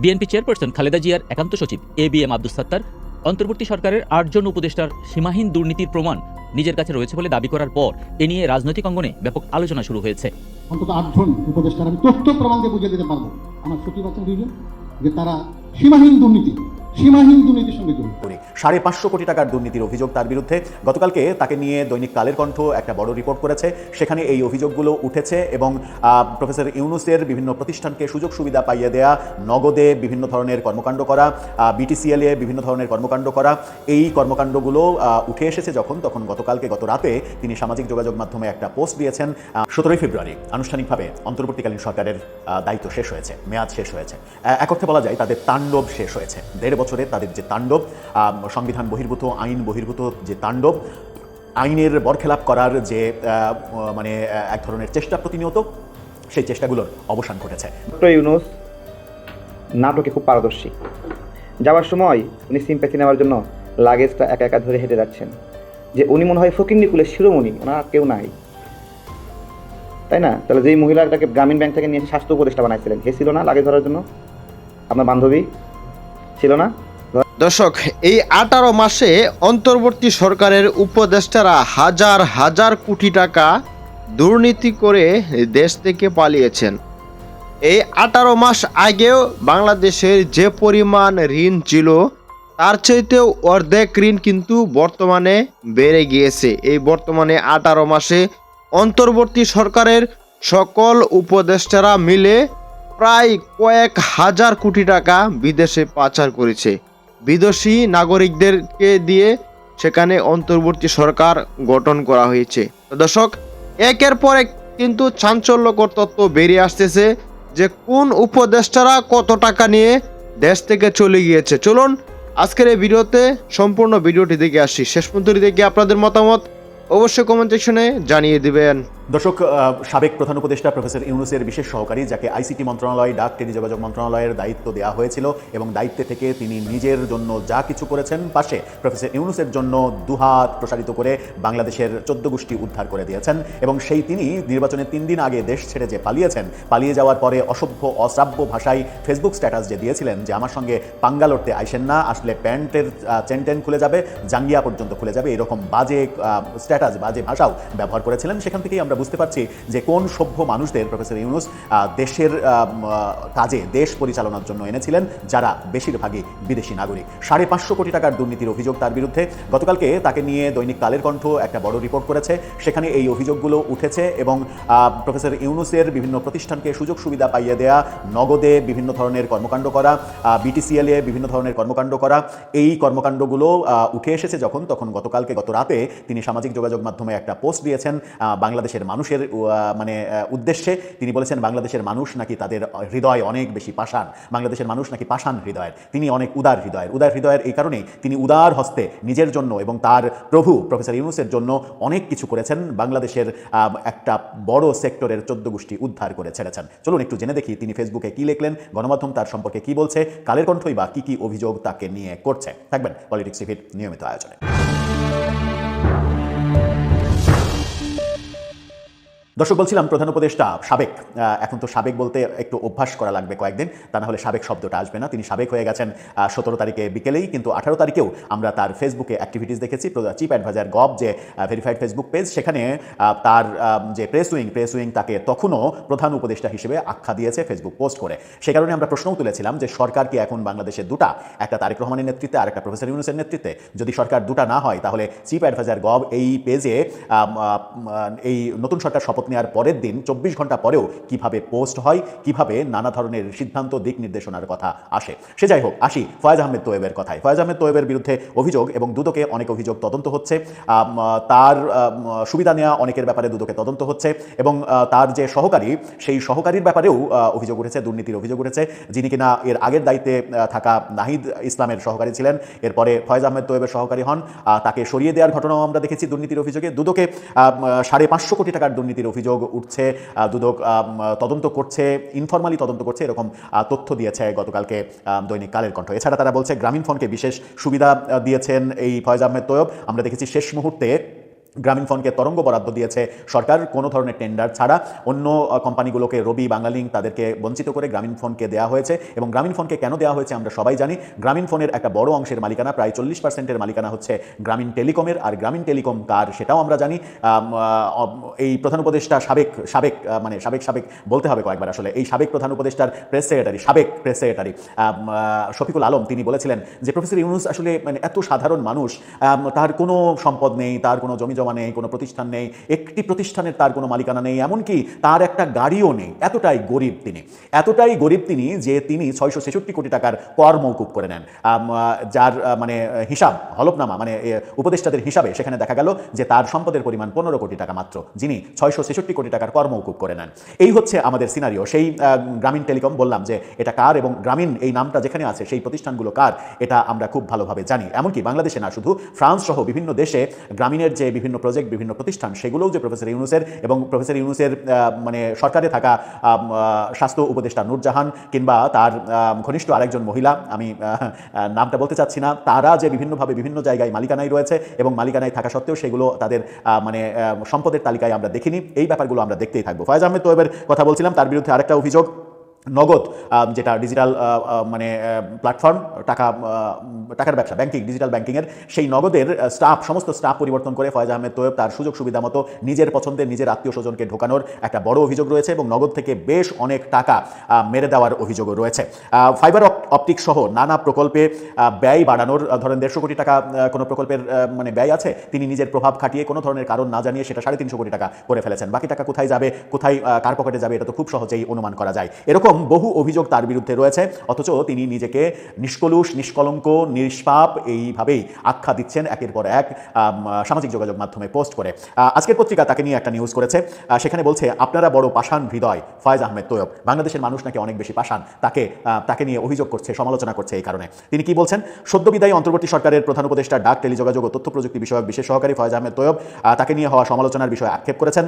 BNP chairperson Khaleda জিয়ার একান্ত সচিব এবিএম আব্দুস সাত্তার অন্তর্বর্তী সরকারের ৮ জন উপদেষ্টার সীমাহীন দুর্নীতির প্রমাণ নিজের কাছে রয়েছে বলে দাবি করার পর এ নিয়ে রাজনৈতিক অঙ্গনে ব্যাপক আলোচনা শুরু হয়েছে। অন্তত ৮ জন উপদেষ্টার আমি তথ্য প্রমাণ দিয়ে বুঝিয়ে দিতে পারবো আমার সচিব আছেন ২ জন যে তারা সীমাহীন দুর্নীতির সঙ্গে জড়িত। ৫৫০ কোটি টাকার দুর্নীতির অভিযোগ তার বিরুদ্ধে। গতকালকে তাকে নিয়ে দৈনিক কালের কণ্ঠ একটা বড় রিপোর্ট করেছে। সেখানে এই অভিযোগগুলো উঠেছে এবং প্রফেসর ইউনূসের বিভিন্ন প্রতিষ্ঠানকে সুযোগ সুবিধা পাইয়ে দেয়া, নগদে বিভিন্ন ধরনের কর্মকাণ্ড করা, বিটিসিএল এ বিভিন্ন ধরনের কর্মকাণ্ড করা, এই কর্মকাণ্ডগুলো উঠে এসেছে তখন গত রাতে তিনি সামাজিক যোগাযোগ মাধ্যমে একটা পোস্ট দিয়েছেন। ১৭ ফেব্রুয়ারি আনুষ্ঠানিকভাবে অন্তর্বর্তীকালীন সরকারের দায়িত্ব শেষ হয়েছে, মেয়াদ শেষ হয়েছে। এক অর্থে বলা যায় তাদের তাণ্ডব শেষ হয়েছে। ১.৫ বছরে তাদের যে তাণ্ডব, সংবিধান বহির্ভূত, আইন বহির্ভূত যে তাণ্ডব, আইনের বরখেলাপ করার যে মানে এক ধরনের চেষ্টা প্রতিনিয়ত, সেই চেষ্টাগুলোর অবসান ঘটেছে। ডক্টর ইউনূস নাটকে খুব পারদর্শী। যাওয়ার সময় উনি সিম্প্যাথি নেওয়ার জন্য লাগেজটা একা একা ধরে হেঁটে যাচ্ছেন, যে উনি মনে হয় ফকিন্নিকুলের শিরোমণি, ওনার কেউ নাই, তাই না? তাহলে যেই মহিলাটাকে গ্রামীণ ব্যাংক থেকে নিয়ে স্বাস্থ্য উপদেষ্টা বানাইছিলেন, হে ছিল না লাগেজ ধরার জন্য? আপনার বান্ধবী ছিল না? দর্শক, এই ১৮ মাসে অন্তর্বর্তী সরকারের উপদেষ্টারা হাজার হাজার কোটি টাকা দুর্নীতি করে দেশ থেকে পালিয়েছেন। এই ১৮ মাস আগেও বাংলাদেশের যে পরিমাণ ঋণ ছিল তার চাইতেও অর্ধেক ঋণ কিন্তু বর্তমানে বেড়ে গিয়েছে। এই বর্তমানে ১৮ মাসে অন্তর্বর্তী সরকারের সকল উপদেষ্টারা মিলে প্রায় কয়েক হাজার কোটি টাকা বিদেশে পাচার করেছে। বিদেশি নাগরিকদেরকে দিয়ে সেখানে অন্তর্বর্তী সরকার গঠন করা হয়েছে। দর্শক, একের পর এক কিন্তু চাঞ্চল্যকর তথ্য বেরিয়ে আসতেছে যে কোন উপদেষ্টারা কত টাকা নিয়ে দেশ থেকে চলে গিয়েছে। চলুন আজকের এই ভিডিওতে সম্পূর্ণ ভিডিওটি দেখে আসি। শেষ পর্যন্ত দেখে আপনাদের মতামত অবশ্যই কমেন্ট সেকশনে জানিয়ে দিবেন। দর্শক, সাবেক প্রধান উপদেষ্টা প্রফেসর ইউনূসের বিশেষ সহকারী, যাকে আইসিটি মন্ত্রণালয়, ডাক টেলিযোগাযোগ মন্ত্রণালয়ের দায়িত্ব দেওয়া হয়েছিল এবং দায়িত্বে থেকে তিনি নিজের জন্য যা কিছু করেছেন, পাশে প্রফেসর ইউনূসের জন্য দুহাত প্রসারিত করে বাংলাদেশের ১৪ গোষ্ঠী উদ্ধার করে দিয়েছেন। এবং সেই তিনি নির্বাচনের ৩ দিন আগে দেশ ছেড়ে যে পালিয়েছেন, পালিয়ে যাওয়ার পরে অসভ্য অশ্রাব্য ভাষায় ফেসবুক স্ট্যাটাস যে দিয়েছিলেন যে আমার সঙ্গে পাঙ্গা লড়তে আইসেন না, আসলে প্যান্টের চেন খুলে যাবে, জাঙ্গিয়া পর্যন্ত খুলে যাবে, এরকম বাজে স্ট্যাটাস, বাজে ভাষাও ব্যবহার করেছিলেন। সেখান থেকেই আমরা বুঝতে পারছি যে কোন সভ্য মানুষদের প্রফেসর ইউনূস দেশের কাজে, দেশ পরিচালনার জন্য এনেছিলেন, যারা বেশিরভাগই বিদেশি নাগরিক। ৫৫০ কোটি টাকার দুর্নীতির অভিযোগ তার বিরুদ্ধে। গতকালকে তাকে নিয়ে দৈনিক কালের কণ্ঠ একটা বড় রিপোর্ট করেছে। সেখানে এই অভিযোগগুলো উঠেছে এবং প্রফেসর ইউনূসের বিভিন্ন প্রতিষ্ঠানকে সুযোগ সুবিধা পাইয়ে দেয়া, নগদে বিভিন্ন ধরনের কর্মকাণ্ড করা, বিটিসিএল এ বিভিন্ন ধরনের কর্মকাণ্ড করা, এই কর্মকাণ্ডগুলো উঠে এসেছে তখন গত রাতে তিনি সামাজিক যোগাযোগ মাধ্যমে একটা পোস্ট দিয়েছেন বাংলাদেশের মানুষের মানে উদ্দেশ্যে। তিনি বলেছেন বাংলাদেশের মানুষ নাকি তাদের হৃদয় অনেক বেশি পাষাণ, বাংলাদেশের মানুষ নাকি পাষাণ হৃদয়ের, তিনি অনেক উদার হৃদয়ের। এই কারণেই তিনি উদার হস্তে নিজের জন্য এবং তার প্রভু প্রফেসর ইউনূসের জন্য অনেক কিছু করেছেন, বাংলাদেশের একটা বড় সেক্টরের ১৪ গোষ্ঠী উদ্ধার করে ছেড়েছেন। চলুন একটু জেনে দেখি তিনি ফেসবুকে কি লিখলেন, গণমাধ্যম তার সম্পর্কে কি বলছে, কালের কণ্ঠই বা কি অভিযোগ তাকে নিয়ে করছে। থাকবেন পলিটিক্স টিভির নিয়মিত আয়োজনে। দর্শক, বলছিলাম প্রধান উপদেষ্টা সাবেক, এখন তো সাবেক বলতে একটু অভ্যাস করা লাগবে কয়েকদিন, তা না হলে সাবেক শব্দটা আসবে না। তিনি সাবেক হয়ে গেছেন ১৭ তারিখে বিকেলেই, কিন্তু ১৮ তারিখেও আমরা তার ফেসবুকে অ্যাক্টিভিটিস দেখেছি। চিফ অ্যাডভাইজার গভ যে ভেরিফাইড ফেসবুক পেজ, সেখানে তার যে প্রেস উইং তাকে তখনও প্রধান উপদেষ্টা হিসেবে আখ্যা দিয়েছে ফেসবুক পোস্ট করে। সে কারণে আমরা প্রশ্নও তুলেছিলাম যে সরকার কি এখন বাংলাদেশের দুটা, একটা তারেক রহমানের নেতৃত্বে আর একটা প্রফেসর ইউনূসের নেতৃত্বে? যদি সরকার দুটা না হয় তাহলে চিফ অ্যাডভাইজার গভ এই পেজে এই নতুন সরকার শপথ নেওয়ার পরের দিন ২৪ ঘন্টা পরেও কিভাবে পোস্ট হয়, কিভাবে নানা ধরনের সিদ্ধান্ত, দিক নির্দেশনার কথা আসে। সে যাই হোক, আসি ফয়েজ আহমেদ তোয়েবের কথায়। ফয়েজ আহমেদ তোয়েবের বিরুদ্ধে অভিযোগ এবং দুদকে অনেক অভিযোগ তদন্ত হচ্ছে। তার সুবিধা নেওয়া অনেকের ব্যাপারে দুদকে তদন্ত হচ্ছে এবং তার যে সহকারী, সেই সহকারীর ব্যাপারেও অভিযোগ উঠেছে, দুর্নীতির অভিযোগ উঠেছে, যিনি কিনা এর আগের দায়িত্বে থাকা নাহিদ ইসলামের সহকারী ছিলেন, এরপরে ফয়েজ আহমেদ তোয়েবের সহকারী হন। তাকে সরিয়ে দেওয়ার ঘটনাও আমরা দেখেছি দুর্নীতির অভিযোগে। দুদকে ৫৫০ কোটি টাকার দুর্নীতির অভিযোগ উঠছে, দুদক তদন্ত করছে, ইনফরমালি তদন্ত করছে, এরকম তথ্য দিয়েছে গতকালকে দৈনিক কালের কণ্ঠ। এছাড়া তারা বলছে গ্রামীণ ফোনকে বিশেষ সুবিধা দিয়েছেন এই ফয়েজ আহমেদ তোয়েব। আমরা দেখেছি শেষ মুহূর্তে গ্রামীণফোনকে তরঙ্গ বরাদ্দ দিয়েছে সরকার কোনো ধরনের টেন্ডার ছাড়া। অন্য কোম্পানিগুলোকে রবি, বাংলালিংক তাদেরকে বঞ্চিত করে গ্রামীণফোনকে দেওয়া হয়েছে। এবং গ্রামীণফোনকে কেন দেওয়া হয়েছে আমরা সবাই জানি। গ্রামীণফোনের একটা বড় অংশের মালিকানা, প্রায় 40%-এর মালিকানা হচ্ছে গ্রামীণ টেলিকমের। আর গ্রামীণ টেলিকম কার সেটাও আমরা জানি। এই প্রধান উপদেষ্টা সাবেক বলতে হবে কয়েকবার আসলে, এই সাবেক প্রধান উপদেষ্টার সাবেক প্রেস সেক্রেটারি শফিকুল আলম তিনি বলেছিলেন যে প্রফেসর ইউনূস আসলে মানে এত সাধারণ মানুষ, তার কোনো সম্পদ নেই, তার কোনো জমি জমা নেই, কোনো প্রতিষ্ঠান নেই, একটি প্রতিষ্ঠানের তার কোনো মালিকানা নেই, এমনকি তার একটা গাড়িও নেই। এতটাই গরিব তিনি যে তিনি 666 কোটি টাকার কর মওকুফ করে নেন। যার মানে হিসাব হলফনামা মানে উপদেষ্টাদের হিসাবে সেখানে দেখা গেল যে তার সম্পদের পরিমাণ 15 কোটি টাকা মাত্র, যিনি 666 কোটি টাকার কর মওকুফ করে নেন। এই হচ্ছে আমাদের সিনারিও। সেই গ্রামীণ টেলিকম বললাম যে এটা কার, এবং গ্রামীণ এই নামটা যেখানে আছে সেই প্রতিষ্ঠানগুলো কার এটা আমরা খুব ভালোভাবে জানি। এমনকি বাংলাদেশে না, শুধু ফ্রান্স সহ বিভিন্ন দেশে গ্রামীণের যে বিভিন্ন প্রজেক্ট, বিভিন্ন প্রতিষ্ঠান, সেগুলোও যে প্রফেসর ইউনূসের এবং প্রফেসর ইউনূসের মানে সরকারে থাকা স্বাস্থ্য উপদেষ্টা নূরজাহান কিংবা তার ঘনিষ্ঠ আরেকজন মহিলা, আমি নামটা বলতে চাচ্ছি না, তারা যে বিভিন্নভাবে বিভিন্ন জায়গায় মালিকানায় রয়েছে এবং মালিকানায় থাকা সত্ত্বেও সেগুলো তাদের মানে সম্পদের তালিকায় আমরা দেখিনি। এই ব্যাপারগুলো আমরা দেখতেই থাকবো। ফয়েজ আহমেদ তোয়েবের কথা বলছিলাম, তার বিরুদ্ধে আরেকটা অভিযোগ, নগদ যেটা ডিজিটাল মানে প্ল্যাটফর্ম, টাকার ব্যবসা, ব্যাংকিং, ডিজিটাল ব্যাংকিংয়ের সেই নগদের সমস্ত স্টাফ পরিবর্তন করে ফয়েজ আহমেদ তোয়েব তার সুযোগ সুবিধা মতো নিজের পছন্দের নিজের আত্মীয় স্বজনকে ঢোকানোর একটা বড় অভিযোগ রয়েছে এবং নগদ থেকে বেশ অনেক টাকা মেরে দেওয়ার অভিযোগও রয়েছে। ফাইবার অপটিক সহ নানা প্রকল্পে ব্যয় বাড়ানোর, ধরেন 150 কোটি টাকা কোনো প্রকল্পের মানে ব্যয় আছে, তিনি নিজের প্রভাব খাটিয়ে কোনো ধরনের কারণ না জানিয়ে সেটা 350 কোটি টাকা করে ফেলেছেন। বাকি টাকা কোথায় যাবে, কোথায় কার পকেটে যাবে, এটা তো খুব সহজেই অনুমান করা যায়। এরকম বহু অভিযোগ তার বিরুদ্ধে রয়েছে, অথচ তিনি নিজেকে নিষ্কলুষ, নিষ্কলঙ্ক, নিষ্পাপ এইভাবেই আখ্যা দিচ্ছেন একের পর এক সামাজিক যোগাযোগ মাধ্যমে পোস্ট করে। আজকের পত্রিকা তাকে নিয়ে একটা নিউজ করেছে, সেখানে বলছে আপনারা বড় পাষাণ হৃদয় ফয়েজ আহমেদ তোয়েব। বাংলাদেশের মানুষ নাকি অনেক বেশি পাষাণ, তাকে নিয়ে অভিযোগ করছে, সমালোচনা করছে। এই কারণে তিনি কি বলছেন, সদ্যবিদায়ী অন্তর্বর্তী সরকারের প্রধান উপদেষ্টা ডাক, টেলিযোগাযোগ ও তথ্য প্রযুক্তি বিষয়ক বিশেষ সহকারী ফয়েজ আহমেদ তোয়েব তাকে নিয়ে হওয়া সমালোচনার বিষয়ে আক্ষেপ করেছেন।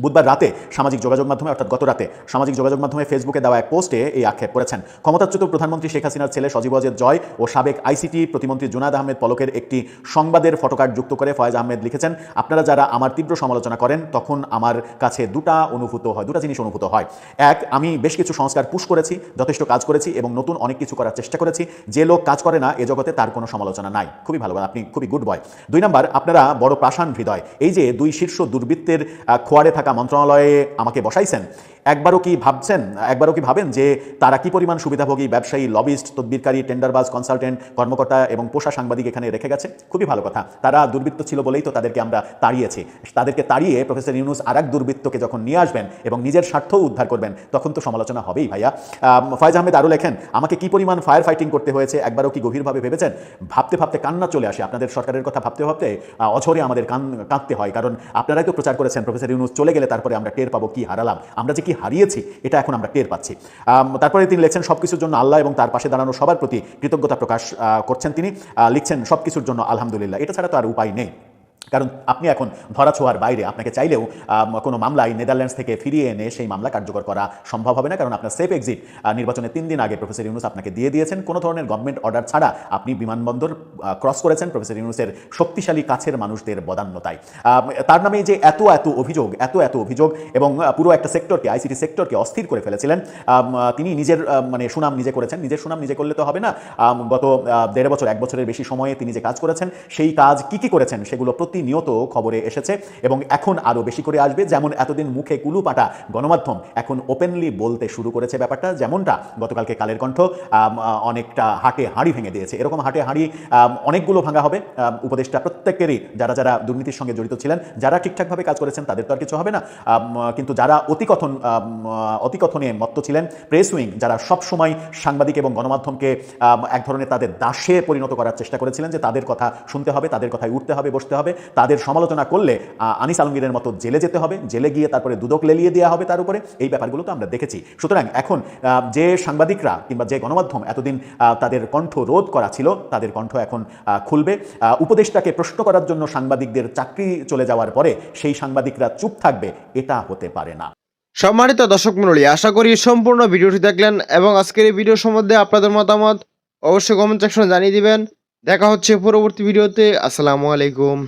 বুধবার রাতে সামাজিক যোগাযোগ মাধ্যমে, অর্থাৎ গত রাতে সামাজিক যোগাযোগ মাধ্যমে ফেসবুকে দেওয়া এক পোস্টে এই আক্ষেপ করেছেন। ক্ষমতাচ্যুত প্রধানমন্ত্রী শেখ হাসিনার ছেলে সজীব ওয়াজেদ জয় ও সাবেক আইসিটি প্রতিমন্ত্রী জুনায়েদ আহমেদ পলকের একটি সংবাদের ফটোকার্ড যুক্ত করে ফয়েজ আহমেদ লিখেছেন, আপনারা যারা আমার তীব্র সমালোচনা করেন তখন আমার কাছে দুটা জিনিস অনুভূত হয়। এক, আমি বেশ কিছু সংস্কার পুশ করেছি, যথেষ্ট কাজ করেছি এবং নতুন অনেক কিছু করার চেষ্টা করেছি। যে লোক কাজ করে না এ জগতে তার কোনো সমালোচনা নাই। খুবই ভালো, আপনি খুবই গুড বয়। 2 নাম্বার, আপনারা বড় পাষাণ হৃদয়। এই যে 2 শীর্ষ দুর্বৃত্তের খোয়ারে থাকা মন্ত্রণালয়ে আমাকে বসাইছেন, একবারও কি ভাবেন যে তারা কি পরিমাণ সুবিধাভোগী, ব্যবসায়ী, লবিস্ট, তদবিরকারী, টেন্ডারবাজ, কনসালটেন্ট, কর্মকর্তা এবং পোষা সাংবাদিক এখানে রেখে গেছে? খুবই ভালো কথা। তারা দুর্বৃত্ত ছিল বলেই তো তাদেরকে আমরা তাড়িয়েছি। তাদেরকে তাড়িয়ে প্রফেসর ইউনূস আরেক দুর্বৃত্তকে যখন নিয়ে আসবেন এবং নিজের স্বার্থও উদ্ধার করবেন, তখন তো সমালোচনা হবেই ভাইয়া। ফয়েজ আহমেদ আরও লেখেন, আমাকে কি পরিমাণ ফায়ার ফাইটিং করতে হয়েছে একবারও কি গভীরভাবে ভেবেছেন? ভাবতে ভাবতে কান্না চলে আসে। আপনাদের সরকারের কথা ভাবতে ভাবতে অঝরে আমাদের কাঁদতে হয়, কারণ আপনারাই তো প্রচার করেছেন প্রফেসর ইউনূস চলে গেলে তারপরে আমরা টের পাবো কি হারালাম, আমরা যে কি হারিয়েছি এটা এখন আমরা টের পাচ্ছি। তারপরে তিনি লিখছেন, সবকিছুর জন্য আল্লাহ এবং তার পাশে দাঁড়ানো সবার প্রতি কৃতজ্ঞতা প্রকাশ করছেন। তিনি লিখছেন, সবকিছুর জন্য আলহামদুলিল্লাহ। এটা ছাড়া তো আর উপায় নেই, কারণ আপনি এখন ধরাছোঁয়ার বাইরে। আপনাকে চাইলেও কোনো মামলায় নেদারল্যান্ডস থেকে ফিরিয়ে এনে সেই মামলা কার্যকর করা সম্ভব হবে না, কারণ আপনার সেফ এক্সিট নির্বাচনের 3 দিন আগে প্রফেসর ইউনূস আপনাকে দিয়ে দিয়েছেন। কোনো ধরনের গভর্নমেন্ট অর্ডার ছাড়া আপনি বিমানবন্দর ক্রস করেছেন প্রফেসর ইউনূসের শক্তিশালী কাছের মানুষদের বদান্যতায়। তার নামে যে এত অভিযোগ এবং পুরো একটা সেক্টরকে, আইসিটি সেক্টরকে অস্থির করে ফেলেছিলেন। তিনি নিজের মানে সুনাম নিজে করেছেন। নিজের সুনাম নিজে করলে তো হবে না। গত 1.5 বছর, 1 বছরের বেশি সময়ে তিনি যে কাজ করেছেন, সেই কাজ কি করেছেন সেগুলো প্রতিনিয়ত খবরে এসেছে এবং এখন আরও বেশি করে আসবে। যেমন এতদিন মুখে কুলুপাটা গণমাধ্যম এখন ওপেনলি বলতে শুরু করেছে ব্যাপারটা, যেমনটা গতকালকে কালের কণ্ঠ অনেকটা হাটে হাঁড়ি ভেঙে দিয়েছে। এরকম হাটে হাঁড়ি অনেকগুলো ভাঙা হবে। উপদেষ্টা প্রত্যেকেরই যারা দুর্নীতির সঙ্গে জড়িত ছিলেন, যারা ঠিকঠাকভাবে কাজ করেছেন তাদের তো আর কিছু হবে না, কিন্তু যারা অতিকথনে মত্ত ছিলেন, প্রেস উইং যারা সবসময় সাংবাদিক এবং গণমাধ্যমকে এক ধরনের তাদের দাসে পরিণত করার চেষ্টা করেছিলেন, যে তাদের কথা শুনতে হবে, তাদের কথায় উঠতে হবে, বসতে হবে, তাদের সমালোচনা করলে আনিস আলমগীরের মতো জেলে যেতে হবে, জেলে গিয়ে তারপরে দুদক লেলিয়ে দেওয়া হবে তার উপরে। এই ব্যাপারগুলো তো আমরা দেখেছি। সুতরাং এখন যে সাংবাদিকরা কিংবা যে গণমাধ্যম এতদিন তাদের কণ্ঠ রোধ করা ছিল, তাদের কণ্ঠ এখন খুলবে। উপদেষ্টাকে প্রশ্ন করার জন্য সাংবাদিকদের চাকরি চলে যাওয়ার পরে সেই সাংবাদিকরা চুপ থাকবে, এটা হতে পারে না। সম্মানিত দর্শক মণ্ডলী, আশা করি সম্পূর্ণ ভিডিওটি দেখলেন এবং আজকের এই ভিডিও সম্বন্ধে আপনাদের মতামত অবশ্যই কমেন্ট সেকশনে জানিয়ে দিবেন। দেখা হচ্ছে পরবর্তী ভিডিওতে। আসসালামু আলাইকুম।